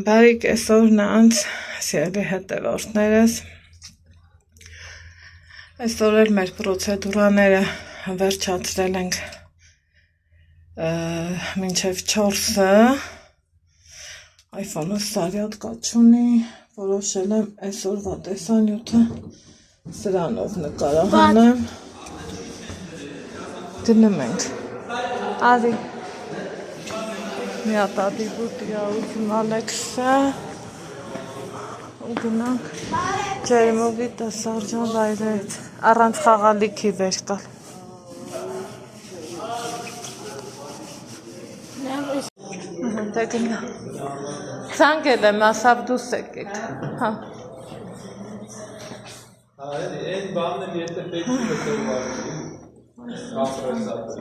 Բարիք այսօր նրանց սիրելի հետևորդներս այսօր էլ մեր պրոցեդուրաները վերջացրել ենք մինչև 4-ը iPhone-ը սարյատ կաչ ունի որոշել եմ այսօրվա տեսանյութը սրանով նկարահանեմ գնում ենք Արի մի հատ ադիբուտի ուզում Ալեքսը ու գնանք Ջերմովի տեսարջան վայրերից առանց խաղալիքի վեր կալ դե գնա ցանկել եմ ասավ դուս եկեք հա Այն բանն էլ եթե պետք է դրվարի կապրեսատը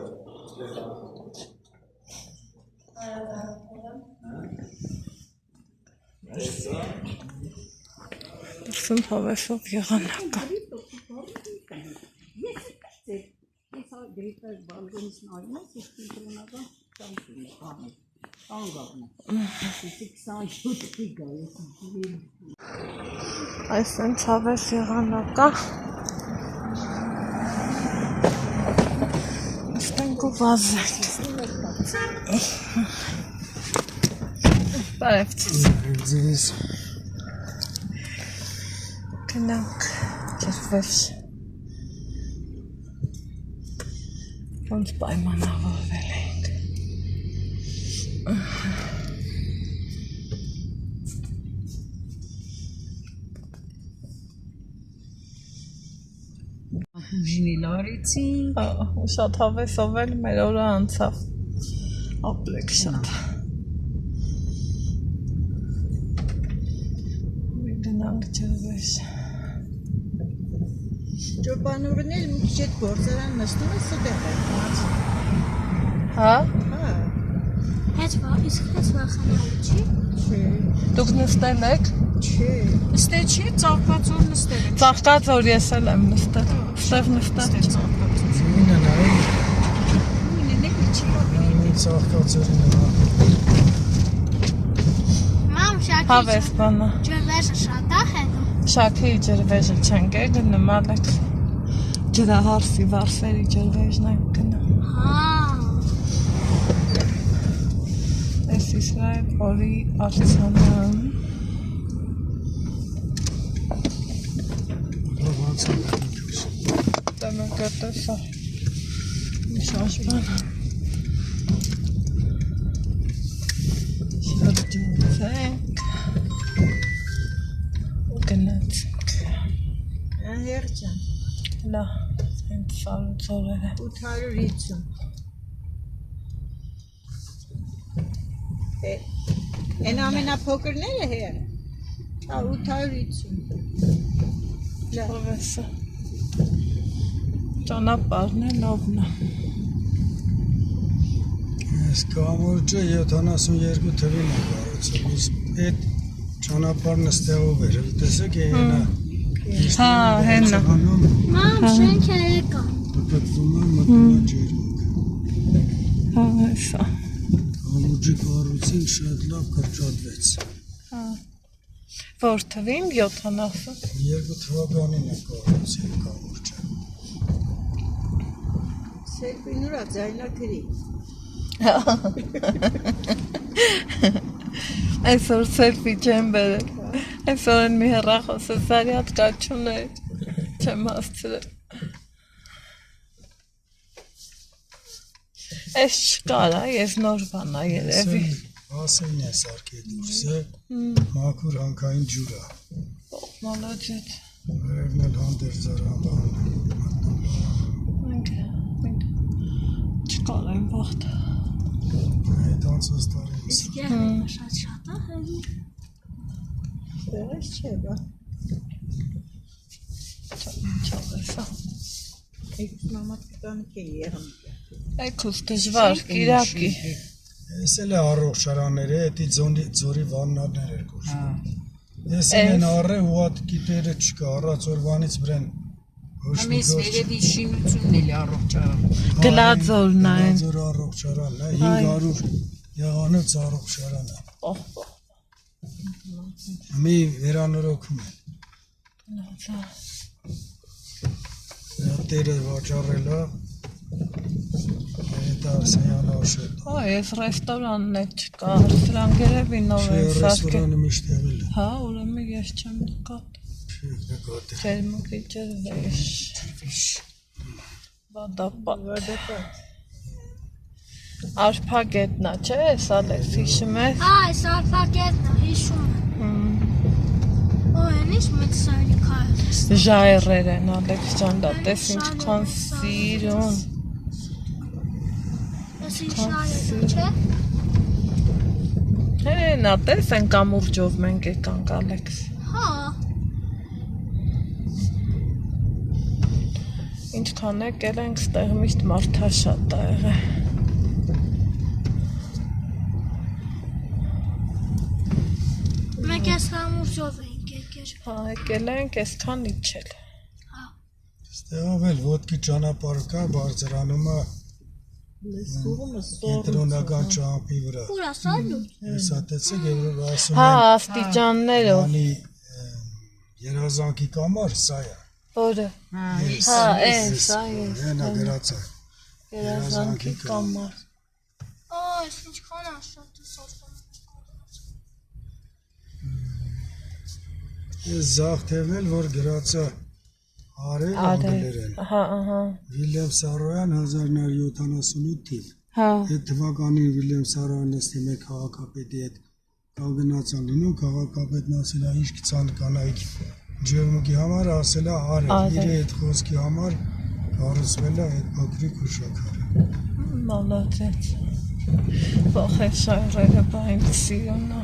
Դրսում հավեսով եղանակա Այս ենք հավես եղանակա Ստենք ու վազենք Բարև ձեզ Գնանք ջրվեժ Ոնց պայմանավորվել ենք Ուժինի լարիցին Շատ հավեսով էլ մեր օրը անցավ ապլեք շատ Գնանք ջրվեժ Ճոպանուրն էլ մի քիչ այդ գործարան նստում է ստեղ է Հա? Իսկ հեչ վախանալու չի? Չէ Դուք նստել եք? Չէ Նստել չի, ծաղկածոր նստել եք Ծաղկածոր ես էլ եմ նստել Ստեղ նստել Ինը նայ Ինը չի ծաղկածորին Մամ, Շակի Հավես բանա ջրվեժը շատ է հետո Շաքի ջրվեժը չենք է գնում Ալեքս Ջրահարսի վարսերի ջրվեժն ենք գնում Հա Այս Իսրայել օրի արձանը Դեմը կտեսա Մի շաշբան Շրջունցենք ու գնացինք Հերջան Լա, հենց սարուց օրերը 850 Են ամենափոքրները հեր 850 Հավեսը Ճանապարհն է լավն է Այս կամուրջը 72 թվին է կառուցել իսկ այդ ճանապարհն ստեղով էր տեսեք հենա Հա, հենա Մամ, շենքը եկա Պտտվում է մտնում է ջերմուկ Հավեսը Կամուրջի կառուցին շատ լավ կրճատվեց Որ թվին 70 2 թվականին է կառուցել կամուրջը Սերպինուրա ձայնագրի Այսօր սելֆի չեմ բերել Այսօր են մի հեռախոսը սարյատ կաչ ուներ Չեմ հասցրել Այս չկար, ես նոր բան է երևի Ասեն է սարքել դուրսը մաքուր հանքային ջուր է Մոլոջետ Վերևն էլ հանդերձարան Չկար այն վաղթը Այդ անցած տարին Իսկ եղնիկը շատ է հետո Դերես չէ բա Չավեսա Եք մամատ կտանք է եղնիկը Էքուս դժվար, կիրակի Ես էլ է առողջարանները, էտի ձորի վաննարներ էր կոշում Ես են առը ուատ կիտերը չկա, առած օրվանից բրեն Ամես վերևի շինությունն էլի առողջարան Գլաձորն այն Գլաձոր առողջարանն է, Եղանոց առողջարանը։ Օհ, Մի վերանորոգում են։ Տերը վաճառելա Երիտասարդյանը աշոտ։ Այս ռեստորանն է չկա, սրանք երևի նոր են սարքել։ Ռեստորանը միշտ եղել է։ Հա, ուրեմն ես չեմ նկատել։ Նկատել։ Ջերմուկիջեր Վադապատ։ Արփագետնա, չէ՞, Ալեքս հիշում ես։ Այս ալֆակետն է, հիշում եմ։ Այն ինչ մեծ սարի քայլ։ Ժայռեր են Ալեքս ջան, դա տես ինչքան սիրուն։ Ես ինչ շարերը, չէ։ Հենա, տես են կամուրջով մենք եկանք Ալեքս։ Հա։ Ինչքան եկել ենք, ստեղ միշտ մարդաշատ է եղել։ Մենք ես համուրջով էինք եկել։ Հա, եկել ենք այսքան իջել։ Ստեղով էլ ոտքի ճանապարհ կա բարձրանումը կենտրոնական ճամփի վրա։ Ուր ասալու։ Հեսա տեսեք եւ ասում Հա, են աստիճաններով։ անի երազանքի կամար սա է։ Որը։ Ես Հա, էս, այս։ Հենա գրած է։ Երազանքի կամար։ Այս ինչքան աշատ է սարքան։ Ես զաղթեղն էլ որ գրած է արել անգլերեն։ Հա, ահա։ Վիլյամ Սարոյան 1978 թիվ։ Հա։ Այդ թվականին Վիլյամ Սարոյանն ըստ իմ քաղաքապետի հետ կանգնած է լինում, քաղաքապետն ասել է ինչ կցան կանայք ջերմուկի համար ասել է արել, իր այդ խոսքի համար կառուցվել է այդ փոքրիկ հուշաքարը։ Մալացեց։ Բախեր շայռերը բայն սիրունա։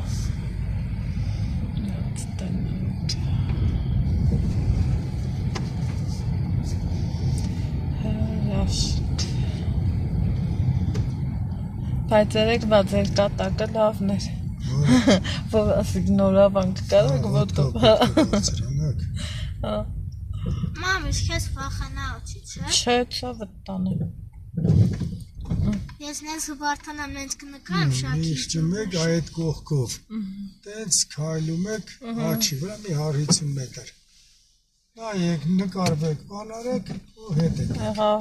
Բայց երեկվա ձեր կատակը լավն էր, որ ասիկ նորավանք կարակ ոտով։ Մամ, ես քեզ վախանա օչի, չէ։ Չէ, ցա վտանը։ Ես նենց ու Վարդանամ նենց կնկարեմ շակի։ Միշտ մեկ այդ կողքով։ Տենց քայլում եք աչի վրա մի 150 մետր։ Նայեք, նկարվեք, բանարեք ու հետ եք։ Եղա։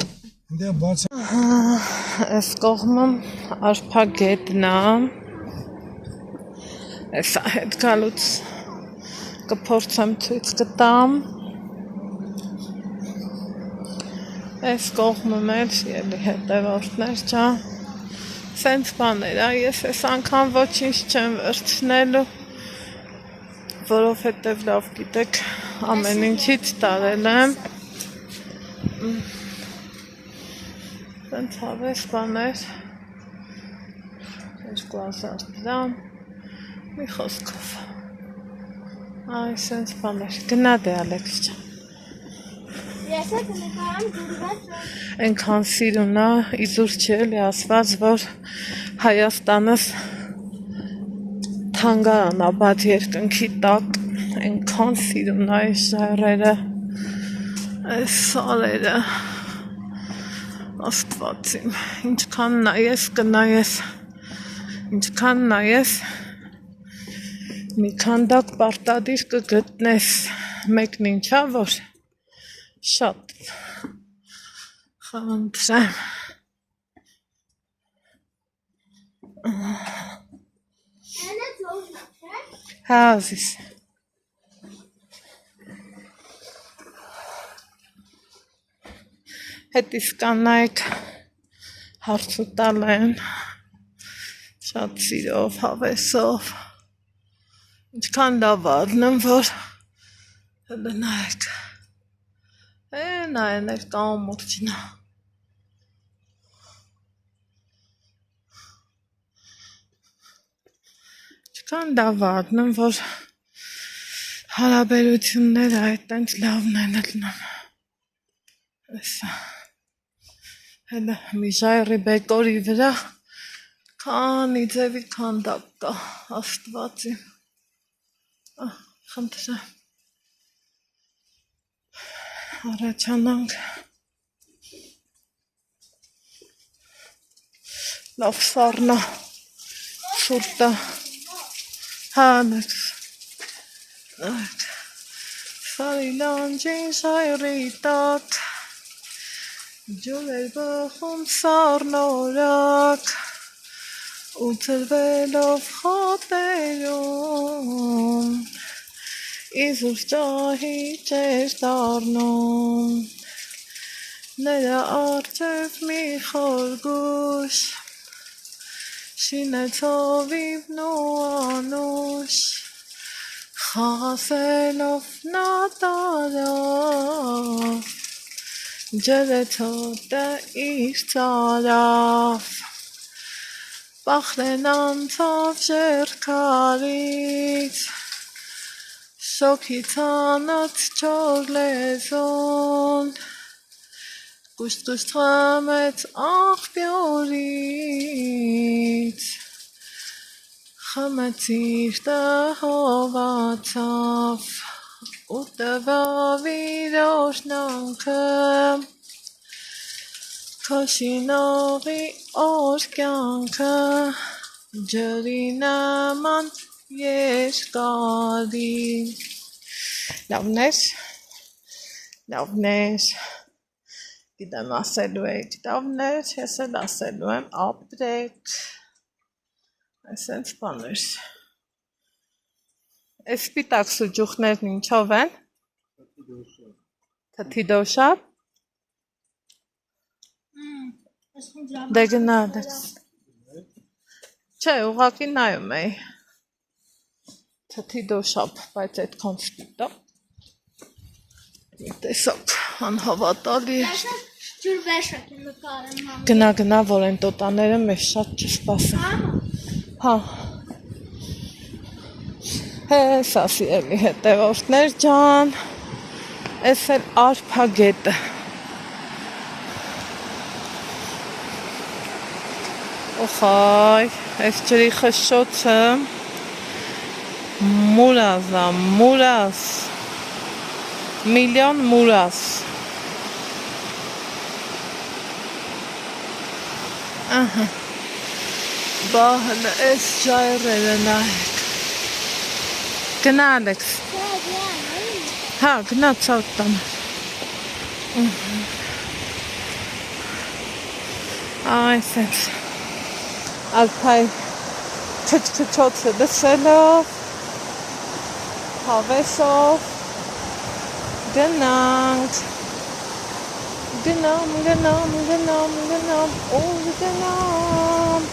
Դե բաց Այս կողմում արփագետն է։ Այս հետ գալուց կփորձեմ ցույց կտամ։ Այս կողմում էլ ելի հետևորդներ չա։ Սենց բաներ, ես այս անգամ ոչինչ չեմ վերցնելու, որովհետև լավ գիտեք, ամեն ինչից տարել եմ։ Սենց հավես բաներ, 2000 դրամ, մի խոսքով։ Այ սենց բաներ, գնա դե Ալեքս ջան։ Ես է կնկարեմ դուրված։ Այնքան սիրուն է, իզուր չի էլի ասված, որ Հայաստանս թանգարան է բաց երկնքի տակ, այնքան սիրուն է այս ժայռերը, այս սարերը, Աստված իմ, ինչքան նայես կնայես, ինչքան նայես, մի քանդակ պարտադիր կգտնես, մեկն ինչա, որ շատ խնդրեմ։ Այնը ծովն է, չէ։ Հա, ազիս։ Հետիս կանայք հարց ու տալ են, շատ սիրով, հավեսով, ինչքան լավ ադնեմ, որ հլը նայք, նայեն էլ կամուրջն է, ինչքան լավ ադնեմ, որ հարաբերությունները այդ տենց լավն են լնում, էսա, հելը մի ժայռի բեկորի վրա, քանի ձևի քանդակ կա, Աստված իմ, խնդրեմ, առաջանանք, լավ սառնա, սուրտը։ Հա, Սարի լանջին շայրի տակ ջուրեր բխում սառնորակ ու ծրվելով խոտերում իզուր ճահի ճեր դառնում նրա առջև մի խորգուշ շինեցով իվն ու անուշ խաղասելով նա տարավ ջրեց հոտը իր ծարավ Բախրեն անցավ ժերքարից շոքի ցանած չոր լեզուն Կուշտ խմեց աղբյուրից Խմեց իր տհովացավ ու տվավ իր օրհնանքը Քո շինողի օր կյանքը ջրի նման երկարի Լավներ Գիտեմ ասելու եք լավներ, ես էլ ասելու եմ ապրեք Այսենց բաներ Այս սպիտակ սուջուխներն ինչով են? Թթի դոշապ Դե գնալ Չէ, ուղղակի նայում էի Թթի դոշապ, բայց այդքան սպիտակ Տեսակ, անհավատալի Ջուր վեշակ եմ նկարեմ Գնա, որ են տոտաները մեզ շատ չսպասեն Հա Հես ասիելի հետևորդներ ջան Ես էլ արփագետը Օխայ, ես ջրի խշշոցը Մուրազա, մուրազ Միլիոն մուրազ Ահա Բահն ես ժայռերը նայեք Գնա Ալեքս Հա, գնա ծավտ տանը Այսենց Ալփայ չչչոցը լսելով Հավեսով Գնանք Գնամ ու գնամ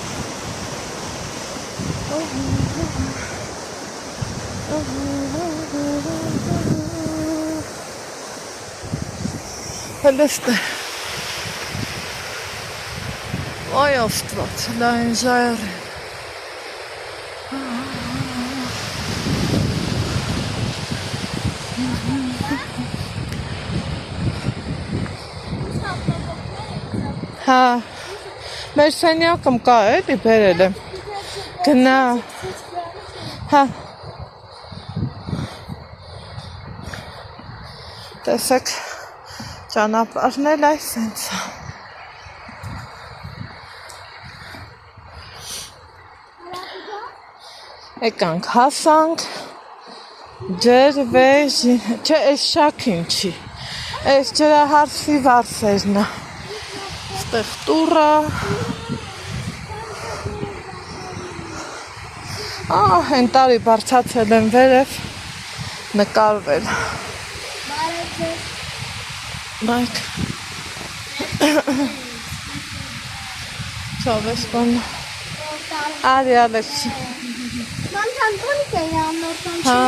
Հելստը Այ աստված, լայն ժայռ Հա, մեր սենյակում կա էլի բերել եմ Գնա Հա Տեսեք ճանապարհն էլ այսենց Եկանք հասանք Ջրվեժի Չէ, այս շաքին չի Այս ջրահարսի վարսերն է Ստեղ տուռը Հեն տարի բարձացել եմ վերև նկարվել Բայց Չավ ես բան Արի Ալեքսի Մանթան տոնիկ է անորտան Հա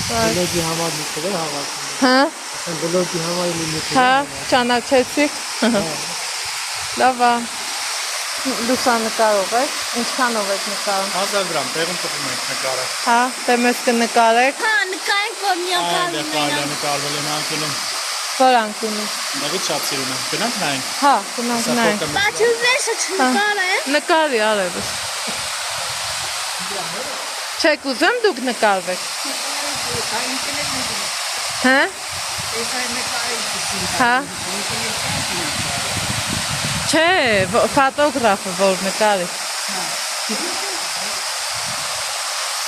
Բլոգի համար միտքով է հավաքում Հա Բլոգի համար միտքով Հա, ճանաչեցիք Լավա Լուսանկարով եք, ինչքանով եք նկարում 1000 գրամ, տեղում տպում ենք նկարը Հա, դե մեզ կնկարեք Հա, նկարենք, որ միակարում Կարելի է նկարվել են անկյունում Որ անկյունում Նավից շատ սիրում եմ, գնանք նայենք Հա, գնանք նայենք Բայց ու վեշը չնկարեմ Նկարի արևս Չեք ուզեմ դուք նկարվեք Հա Հա։ Չէ, ֆոտոգրաֆը որ նկարի։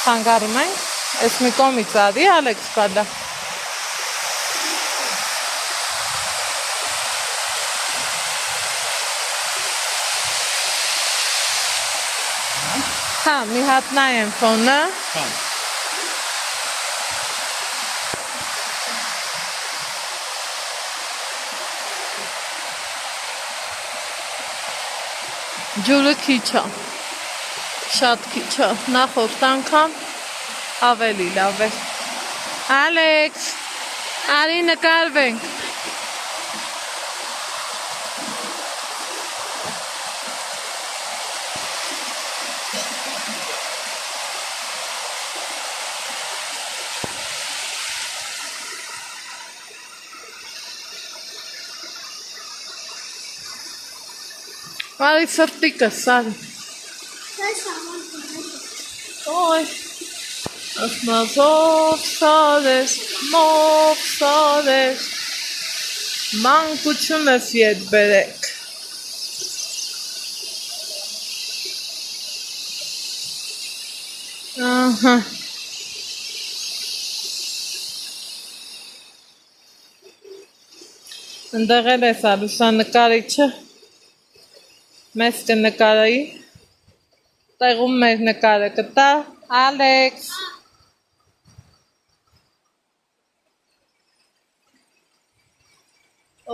Խանգարում ենք, ես մի կոմից ադի, Ալեքս կադա։ Հա, մի հատ նայեմ ֆոնը։ Ջուրը քիչ է, շատ քիչ է, նախորդ անգամ ավելի լավ է։ Ալեքս, արի նկարվենք։ Արի սրտիկս, արի։ Ոյ, ասմազով սարես, մով սարես, մանկությունս ետ բերեք։ Ահա։ Ընդեղել ես լուսանկարիչը, մեզ կնկարայի, տեղում մեր նկարը կտա, Ալեքս։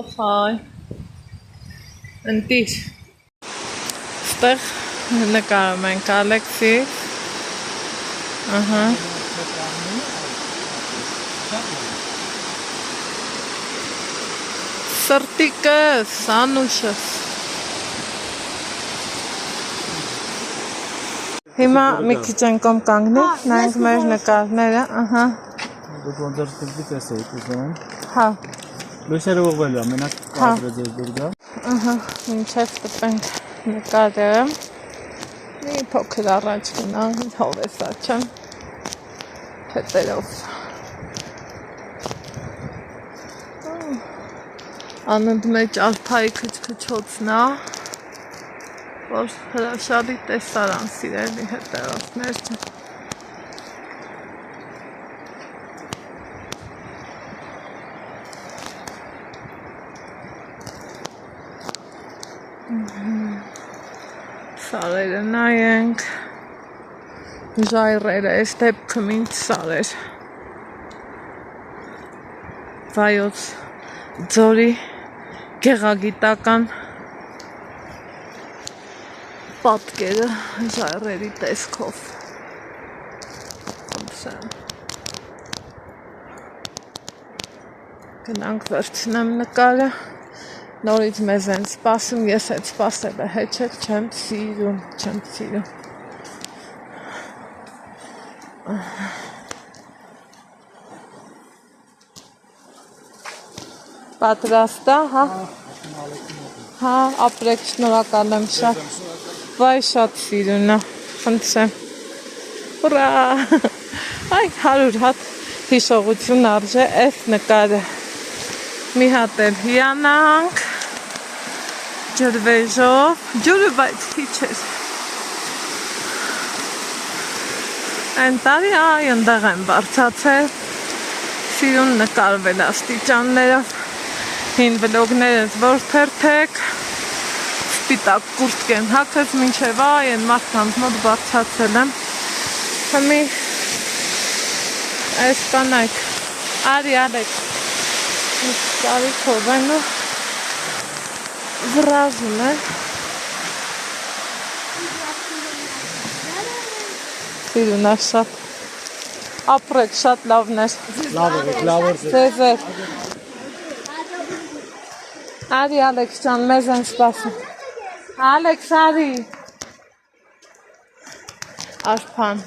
Օխայ, ընտիր, ստեղ նկարում ենք Ալեքսի, ահա, սրտիկս, անուշս։ Հիմա մի քիչ անկամ կանգնի, նայենք մեր նկարները, ահա։ Դուք ոնց որ սկզբից էիք ուզում։ Հա։ Լույսերը ուղղվելու է, մենակ կադրը ձեր դուրգա։ Ահա, մինչև տպենք նկարը։ Մի փոքր առաջ գնանք, հովես աչեմ, փետերով։ Անընդմեջ մեջ ալփայի քչքչոցն է, որ հրաշալի տեսարան սիրելի հետևորդներ ջան։ Սարերը նայենք, ժայռերը, այս դեպքում ինձ սարեր, Վայոց ձորի գեղագիտական պատկերը ժայռերի տեսքով, գնանք վերցնեմ նկարը, նորից մեզ են սպասում, ես այդ սպասելը հեչեք չեմ սիրում։ Պատրաստ է, հա։ Հա, ապրեք, շնորհակալ եմ շատ։ Վայ, շատ սիրուն է, խնդրեմ։ Ուրա։ Այ 100 հատ հիշողություն արժե այս նկարը։ Մի հատ էլ հիանանք, ջրվեժով, ջուրը բայց քիչ էր։ Այն տարի այ ընդեղ եմ բարձացել, սիրուն նկարվել աստիճաններով, հին վլոգներս որ թերթեք, սպիտակ կուրտք եմ հագած, մինչև այ են մարդկանց մոտ բարձացել եմ։ Հիմի այս կանայք, արի Ալեքս, կարիքով են ու վրազում է։ Սիրուն է շատ, ապրեք շատ լավներ։ Լավ էր։ Ձեզ էր։ Արի Ալեքս ջան, մեզ են սպասում։ Ալեքս արի։ Արփան,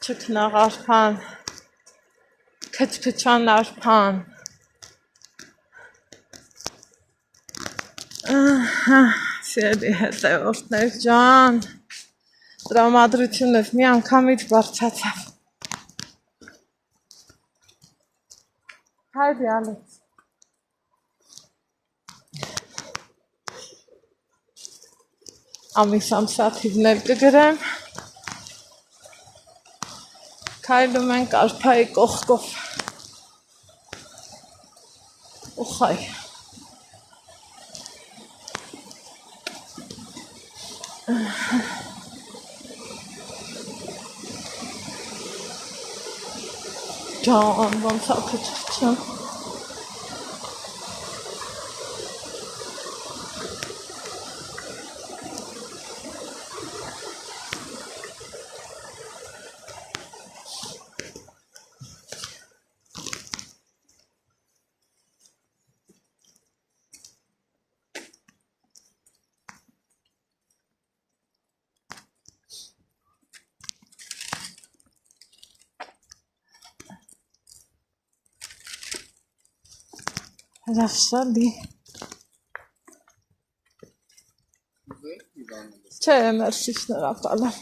չքնաղ արփան, քչքչան արփան։ Սիրելի հետևորդներ ջան, տրամադրությունս մի անգամից բարձացավ։ Haydi Alex. Ամիսամ սաթիվներ կգրեմ, քայլում ենք արփայի կողքով, ուխայ, ջան, ոնց ակը չեմ, հրաշալի, չէ, մերսի շնորհակալ եմ,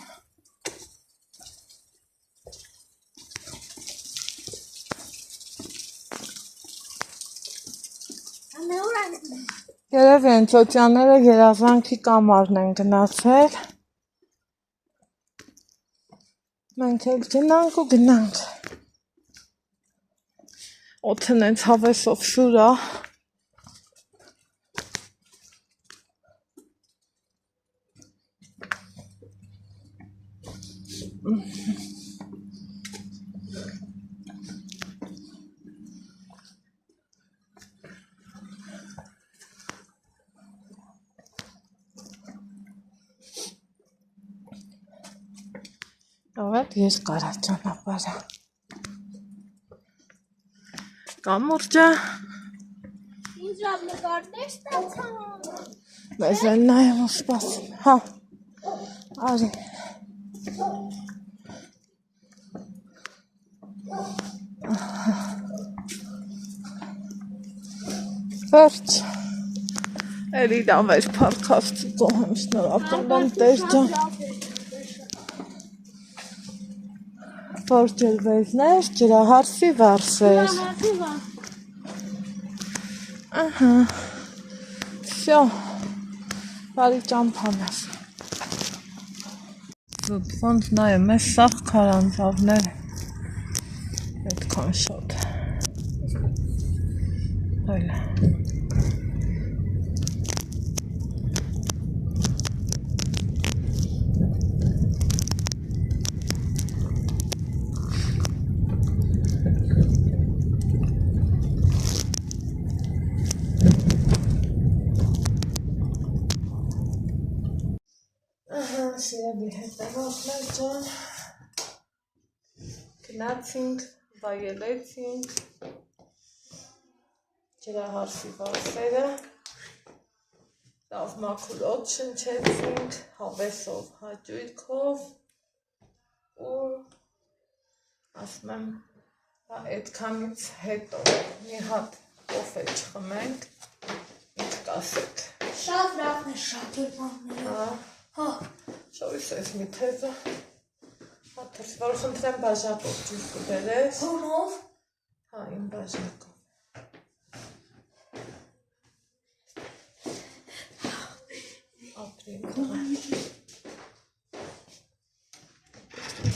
երևի են ծոցյաները երազանքի կամարն են գնացել, մենք էլ գնանք ու գնանք, օդն ենք հավեսով շուրա, Ովետ երկար է ճանապարհը, կամուրջը, Ինձ ռավ նկարներ ստացան։ մեզ են նայում ու սպասում, հա, արի, վերջ, էլի լավ էր պարքավցի կողեմ շնորհակալ եմ տեր ջան, որ ջրվեզներ, ջրահարսի վարսեր, ահա, վсё, բարի ճամփան ես, ոնց նայեմ, ես սաղ քարանձավներ, այդքան շատ, այլ, Սիրելի հետևողներ ջան, գնացինք, վայելեցինք ջրահարսի վարսերը, լավ մաքուր օդ շնչեցինք, հավեսով, հաճույքով ու ասում եմ, այդքանից հետո մի հատ կոֆե չխմենք, ինչ կասեք։ Շատ լավն է, շատ բաներ։ Շորիս ես մի թեզը, հատրս, որ խնդրեմ բաժակով ջուր կբերես։ Հոնով։ Հա, իմ բաժակով։ Ապրիմ կղա։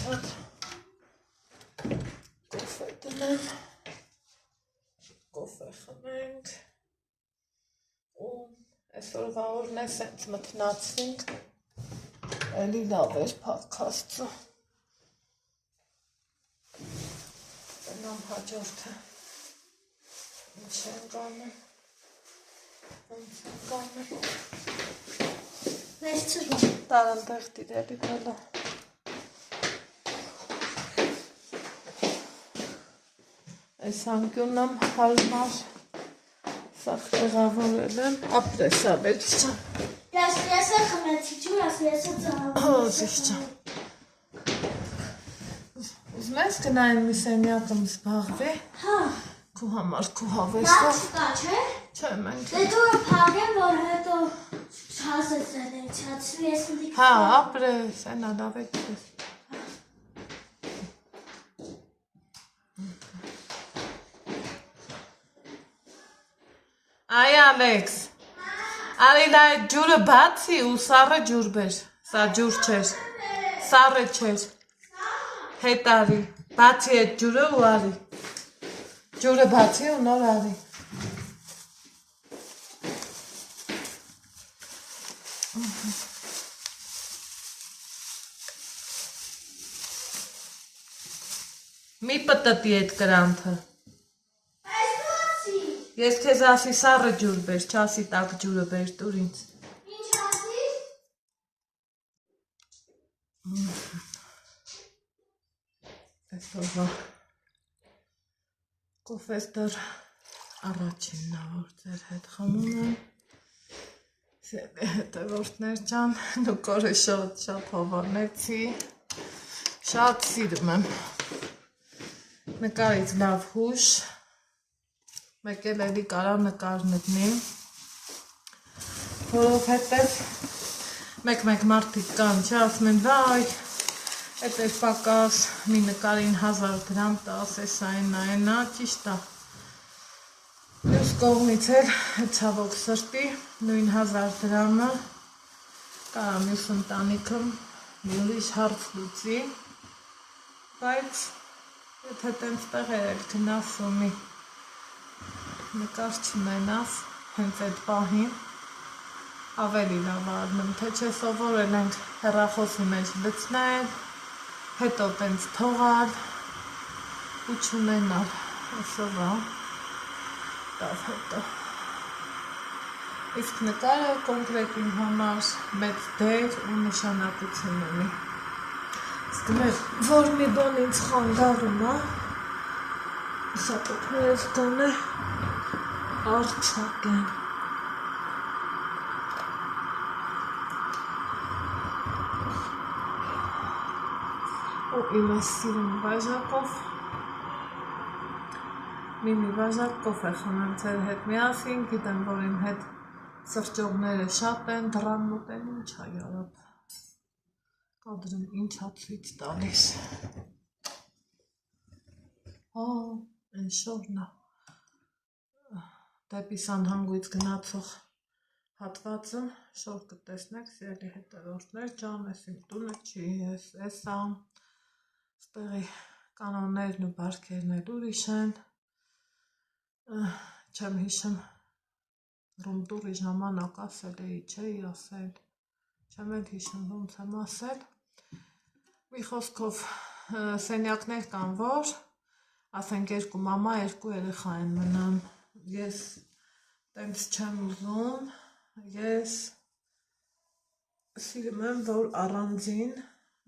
Հատ կոֆե տնեմ, կոֆե խմենք ու այսօրվա օրն է սենց մթնացինք, էլի լավ էր պադքաստը, տնամ հաջորդը, ինչ են գանում, ոնց են գանում, Մեզ ծրում։ տարանտեղ դիրելի բելա, այս անկյունն եմ հարմար, սաղ տեղավորել եմ, ապրես ավեց չան, Ես խմեցի ջուր, ես ծաղավ։ հոզիշ չան, ուզում ես գնային մի սենյակը մսպաղվի, Հա, քու համար քու հավեսով, լավ չկա, չէ։ չէ մենք Դե դու փաղեմ, որ հետո չասես են չացվի, ես ընդիք։ հա, ապրես, ենա լավ եկես, Այ Ալեքս, արի դա ջուրը բացի ու սառը ջուր բեր, սա ջուր չէր, սառը չէր, հետ արի, բացի այդ ջուրը ու արի, ջուրը բացի ու նոր արի, մի պտտի այդ կրանթը, ես քեզ ասի սառը ջուր բեր, չասի տաք ջուրը բեր, տուր ինձ, Ինչ ասիր? այսօրվա կոֆես դեռ առաջինն ա, որ ձեր հետ խմում եմ, սելի հետևորդներ ջան, դուք օրը շատ հովանեցի, շատ սիրում եմ, նկարից լավ հուշ, մեկ էլ էլի կարա նկար նտնի, որովհետև մեկ մարդիկ կան, չէ, ասում են, վայ, էդ էր պակաս, մի նկարին 1000 դրամ տաս, էս այնա, ճիշտ է, մյուս կողմից էլ, ցավոք սրտի, նույն 1000 դրամը, կարա մյուս ընտանիքը մի ուրիշ հարց լուծի, բայց եթե տենց տեղեր էլ գնաս ու մի նկար չունենաս, հենց այդ պահին, ավելի լավ արնում, թե չէ սովորել ենք հեռախոսի մեջ լցնել, հետո տենց թողալ ու չունենալ, այսօրվա, տավ հետո։ Իսկ նկարը կոնկրետ իմ համար մեծ դեր ու նշանակություն ունի։ Իսկ որ մի բան ինձ խանգարում է, սա տոքներս կան է արցակեն։ Ու իմ ես սիրում բաժակով, մի բաժակ կոֆե խմեմ ձեր հետ միասին, գիտեմ, որ իմ հետ սրճողները շատ են, դրան մոտ են, ինչ ա յարապ, կադրում ինչ ա ցույց տալիս, են շորնա, դեպի Սանհանգույց գնացող հատվածը, շոր կտեսնեք, սիրելի հետևորդներ ջան, ես իմ տունը չի, ես ա, ստեղի կանոններն ու բարքերն էլ ուրիշ են, չեմ հիշում, ռումտուրի ժամանակ ասել էի, չէի ասել, չեմ էլ հիշում, ոնց եմ ասել, մի խոսքով սենյակներ կան, որ, ասենք երկու մամա, երկու երեխա են մնան, ես տենց չեմ ուզում, ես սիրում եմ, որ առանձին,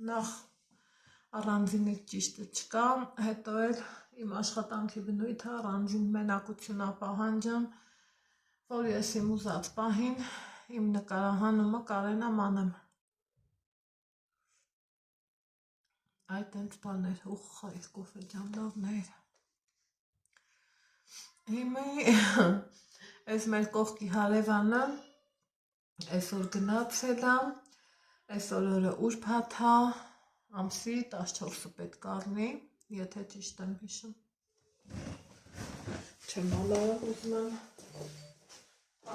նախ առանձինից ճիշտը չկա, հետո էլ իմ աշխատանքի բնույթը առանձին մենակություն ապահանջեմ, որ ես իմ ուզած պահին իմ նկարահանումը կարենամ անեմ։ Այդ տենց բաներ, ուխայ, կոֆե ջան լավներ։ Հիմա այս մեր կողքի հարևանը այսօր գնացել է, այսօր օրը ուրբաթ է, ամսի 14-ը պետք է լինի, եթե ճիշտ եմ հիշում։ Չեմ ալարը ուզում եմ,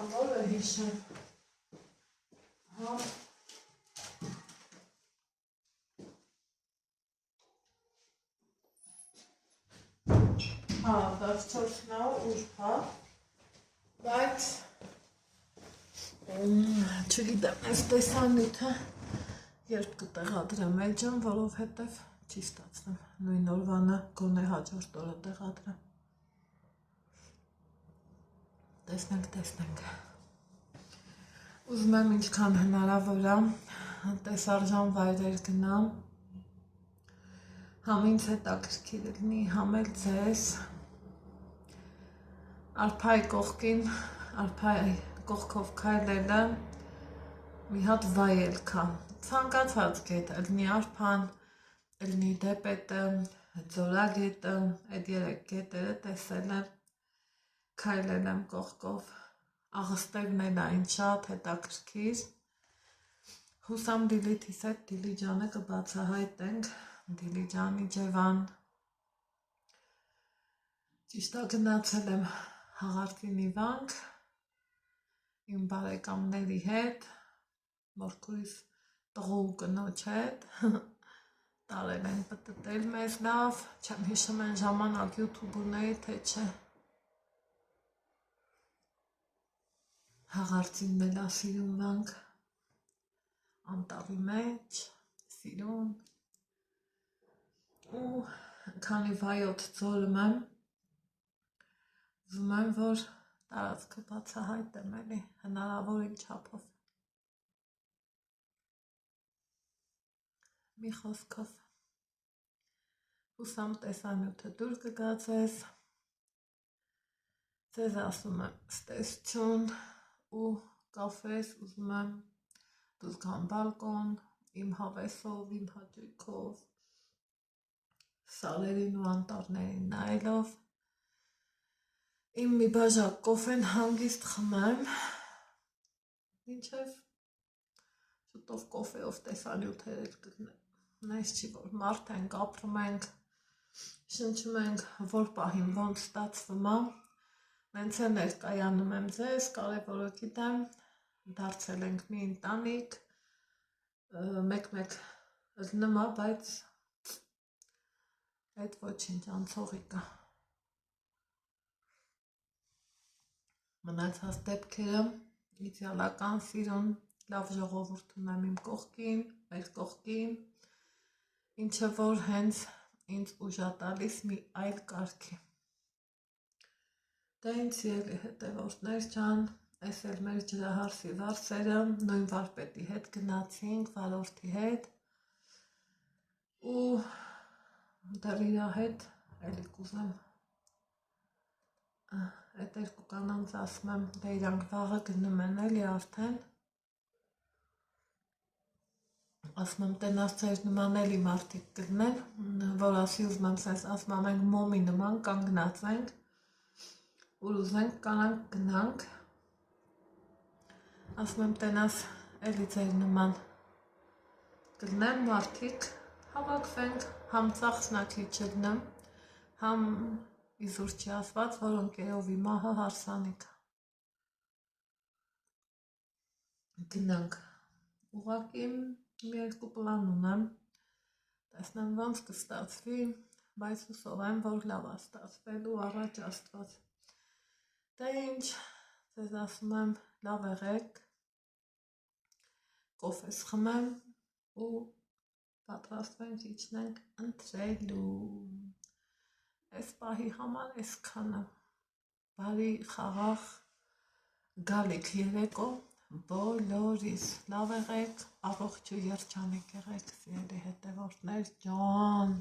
ամորը հիշեմ։ Հա, 14-ն է ուրբաթ, բայց չգիտեմ, այս տեսանյութը երբ կտեղադրեմ էջան, որովհետև չի ստացվում, նույն օրվանը գոնե հաջորդ օրը տեղադրեմ։ Տեսնենք։ Ուզում եմ ինչքան հնարավոր է տեսարժան վայրեր գնամ, համ ինձ հետաքրքիր լինի, համ էլ ձեզ, Արփայի կողքին, Արփայի կողքով քայլելը մի հատ վայել կա, ցանկացած գետ, ելնի Արփան, ելնի Դեպետը, Ձորագետը, այդ երեք գետերը տեսել եմ, քայլել եմ կողքով, աղստերն էլ այն շատ հետաքրքիր, հուսամ Դիլիթիս հետ Դիլիջանը կբացահայտենք, Դիլիջանի ջևան, ճիշտ է գնացել եմ Հաղարդի մի վանք, իմ բարեկամների հետ, մորքույս տղու կնոջ հետ, տարել են պտտել մեզ լավ, չեմ հիշում են ժամանակ YouTube ունեի, թե չէ։ Հաղարծին մելասիրում ենք, անտավի մեջ, սիրուն, ու քանի վայոց ձորում եմ, ուզում եմ, որ տարածքը բացահայտեմ էլի, հնարավոր իմ չափով։ Մի խոսքով, հուսամ տեսանյութը դուր կգա ձեզ, ձեզ ասում եմ ստեսություն ու կաֆես ուզում եմ դուս գամ բալկոն, իմ հավեսով, իմ հաճույքով, սալերին ու անտառներին նայելով, իմ մի բաժակ կոֆեն հանգիստ խմեմ, մինչև շուտով կոֆեով տեսանյութեր էլ կգնեմ։ Այս չի, որ մարդ ենք, ապրում ենք, շնչում ենք, որ պահին ոնց ստացվում է, նենց է ներկայանում եմ ձեզ, կարևորը գիտեմ, դարձել ենք մի ընտանիք, մեկ-մեկ զննա, բայց այդ ոչինչ անցողի կա։ Մնացած դեպքերը իդեալական սիրուն, լավ ժողովուրդ ունեմ իմ կողքին, մեր կողքին, ինչը որ հենց ինձ ուժ է տալիս մի այլ կարգի։ Դե ինձ սիրելի հետևորդներ ջան, այս էլ մեր ջրահարսի վարսերը, նույն վարպետի հետ գնացինք, վարորդի հետ, ու դեռ իրա հետ էլի կուզեմ, այդ երկու կանանց ասում եմ, դե իրանք վաղը գնում են էլի արդեն, ասում եմ տենաս ձեր նման էլի մարդիկ գնեն, որ ասի ուզում եմ սենց ասում եմ ենք մոմի նման կանգնած ենք, ուր ուզենք կանանք գնանք, ասում եմ տենաս էլի ձեր նման գնեն մարդիկ, հավաքվենք, համ ծախսնակի չգնեմ, համ իզուր չի ասված, որ ընկերովի մահը հարսանիք։ Գնանք, ուղղակի մի երկու պլան ունեմ, տեսնեմ ոնց կստացվի, բայց հուսով եմ, որ լավ է ստացվելու առաջ Աստված։ Դե ինչ, ձեզ ասում եմ, լավ եղեք, կոֆես խմեմ ու պատրաստվենք իջնենք ընթրելու։ Այս պահի համար այսքանը, բարի խաղաղ գալիք երեկո բոլորիս, լավ եղեք, առողջ ու երջանիկ եղեք, սիրելի հետևորդներ ջան։